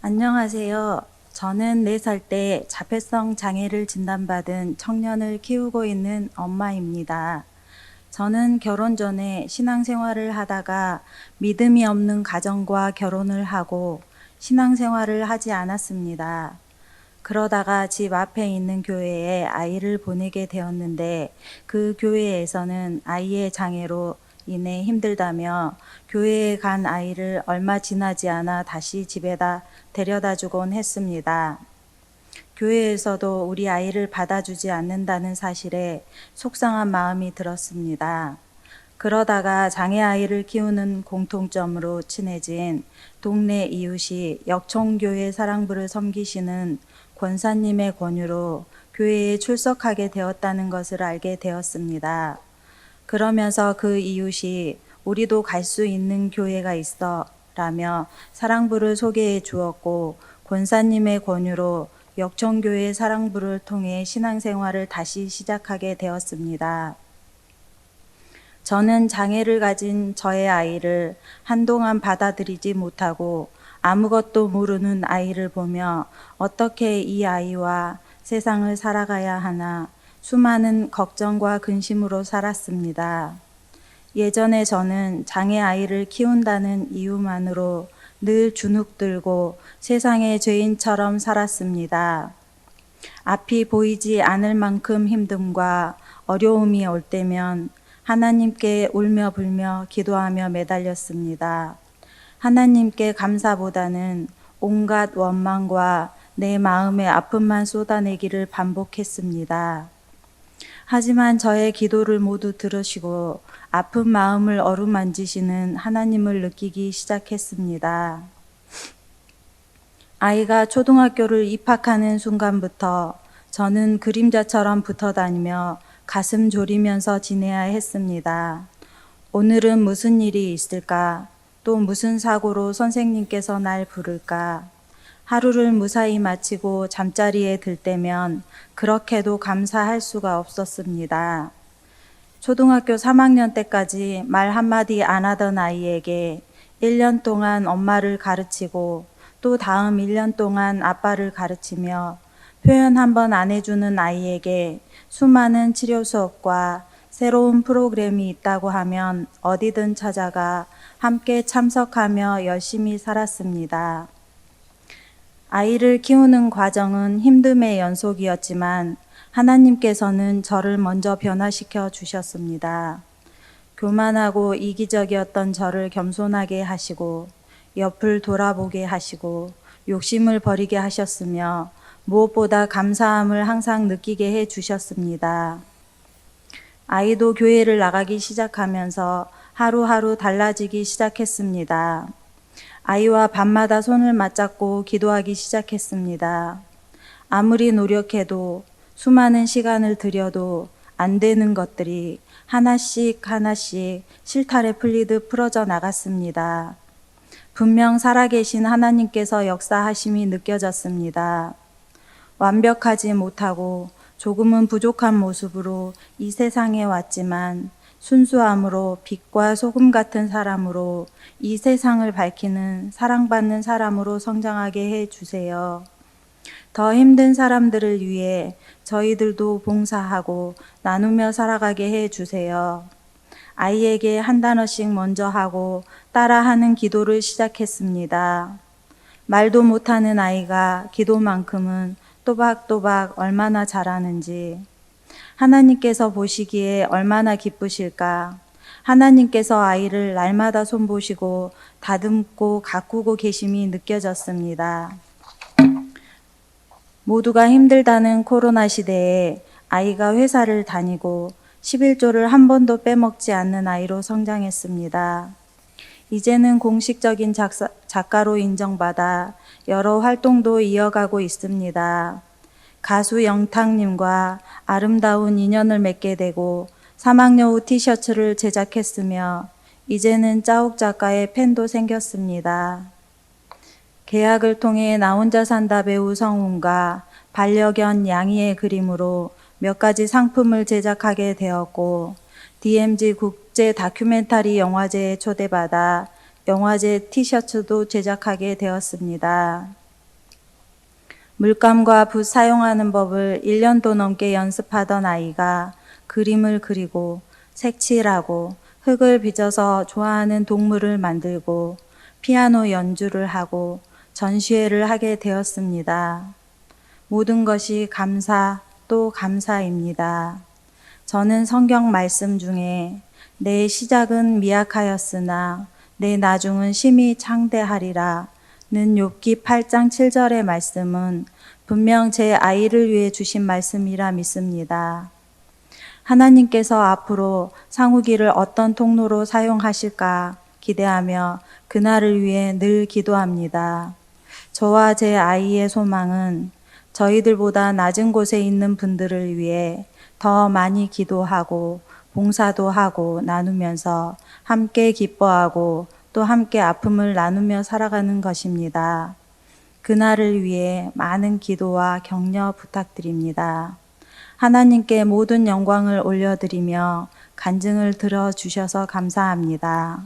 안녕하세요. 저는 4살 때 자폐성 장애를 진단받은 청년을 키우고 있는 엄마입니다. 저는 결혼 전에 신앙생활을 하다가 믿음이 없는 가정과 결혼을 하고 신앙생활을 하지 않았습니다. 그러다가 집 앞에 있는 교회에 아이를 보내게 되었는데 그 교회에서는 아이의 장애로 인해 힘들다며 교회에 간 아이를 얼마 지나지 않아 다시 집에다 데려다 주곤 했습니다. 교회에서도 우리 아이를 받아주지 않는다는 사실에 속상한 마음이 들었습니다. 그러다가 장애 아이를 키우는 공통점으로 친해진 동네 이웃이 역총교회 사랑부를 섬기시는 권사님의 권유로 교회에 출석하게 되었다는 것을 알게 되었습니다. 그러면서 그 이웃이 우리도 갈 수 있는 교회가 있어 라며 사랑부를 소개해 주었고 권사님의 권유로 역청교회 사랑부를 통해 신앙생활을 다시 시작하게 되었습니다. 저는 장애를 가진 저의 아이를 한동안 받아들이지 못하고 아무것도 모르는 아이를 보며 어떻게 이 아이와 세상을 살아가야 하나 수많은 걱정과 근심으로 살았습니다. 예전에 저는 장애 아이를 키운다는 이유만으로 늘 주눅들고 세상의 죄인처럼 살았습니다. 앞이 보이지 않을 만큼 힘듦과 어려움이 올 때면 하나님께 울며 불며 기도하며 매달렸습니다. 하나님께 감사보다는 온갖 원망과 내 마음의 아픔만 쏟아내기를 반복했습니다. 하지만 저의 기도를 모두 들으시고 아픈 마음을 어루만지시는 하나님을 느끼기 시작했습니다. 아이가 초등학교를 입학하는 순간부터 저는 그림자처럼 붙어 다니며 가슴 졸이면서 지내야 했습니다. 오늘은 무슨 일이 있을까? 또 무슨 사고로 선생님께서 날 부를까? 하루를 무사히 마치고 잠자리에 들 때면 그렇게도 감사할 수가 없었습니다. 초등학교 3학년 때까지 말 한마디 안 하던 아이에게 1년 동안 엄마를 가르치고 또 다음 1년 동안 아빠를 가르치며 표현 한번 안 해주는 아이에게 수많은 치료 수업과 새로운 프로그램이 있다고 하면 어디든 찾아가 함께 참석하며 열심히 살았습니다. 아이를 키우는 과정은 힘듦의 연속이었지만 하나님께서는 저를 먼저 변화시켜 주셨습니다. 교만하고 이기적이었던 저를 겸손하게 하시고 옆을 돌아보게 하시고 욕심을 버리게 하셨으며 무엇보다 감사함을 항상 느끼게 해 주셨습니다. 아이도 교회를 나가기 시작하면서 하루하루 달라지기 시작했습니다. 아이와 밤마다 손을 맞잡고 기도하기 시작했습니다. 아무리 노력해도 수많은 시간을 들여도 안 되는 것들이 하나씩 하나씩 실타래 풀리듯 풀어져 나갔습니다. 분명 살아계신 하나님께서 역사하심이 느껴졌습니다. 완벽하지 못하고 조금은 부족한 모습으로 이 세상에 왔지만 순수함으로 빛과 소금 같은 사람으로 이 세상을 밝히는 사랑받는 사람으로 성장하게 해 주세요. 더 힘든 사람들을 위해 저희들도 봉사하고 나누며 살아가게 해 주세요. 아이에게 한 단어씩 먼저 하고 따라하는 기도를 시작했습니다. 말도 못하는 아이가 기도만큼은 또박또박 얼마나 잘하는지 하나님께서 보시기에 얼마나 기쁘실까. 하나님께서 아이를 날마다 손보시고 다듬고 가꾸고 계심이 느껴졌습니다. 모두가 힘들다는 코로나 시대에 아이가 회사를 다니고 11조를 한 번도 빼먹지 않는 아이로 성장했습니다. 이제는 공식적인 작가로 인정받아 여러 활동도 이어가고 있습니다. 가수 영탁님과 아름다운 인연을 맺게 되고 사막여우 티셔츠를 제작했으며 이제는 짜옥 작가의 팬도 생겼습니다. 계약을 통해 나 혼자 산다 배우 성훈과 반려견 양이의 그림으로 몇 가지 상품을 제작하게 되었고 DMZ 국제 다큐멘터리 영화제에 초대받아 영화제 티셔츠도 제작하게 되었습니다. 물감과 붓 사용하는 법을 1년도 넘게 연습하던 아이가 그림을 그리고 색칠하고 흙을 빚어서 좋아하는 동물을 만들고 피아노 연주를 하고 전시회를 하게 되었습니다. 모든 것이 감사 또 감사입니다. 저는 성경 말씀 중에 내 시작은 미약하였으나 내 나중은 심히 창대하리라 는 욥기 8장 7절의 말씀은 분명 제 아이를 위해 주신 말씀이라 믿습니다. 하나님께서 앞으로 상우기를 어떤 통로로 사용하실까 기대하며 그날을 위해 늘 기도합니다. 저와 제 아이의 소망은 저희들보다 낮은 곳에 있는 분들을 위해 더 많이 기도하고 봉사도 하고 나누면서 함께 기뻐하고 또 함께 아픔을 나누며 살아가는 것입니다. 그날을 위해 많은 기도와 격려 부탁드립니다. 하나님께 모든 영광을 올려드리며 간증을 들어주셔서 감사합니다.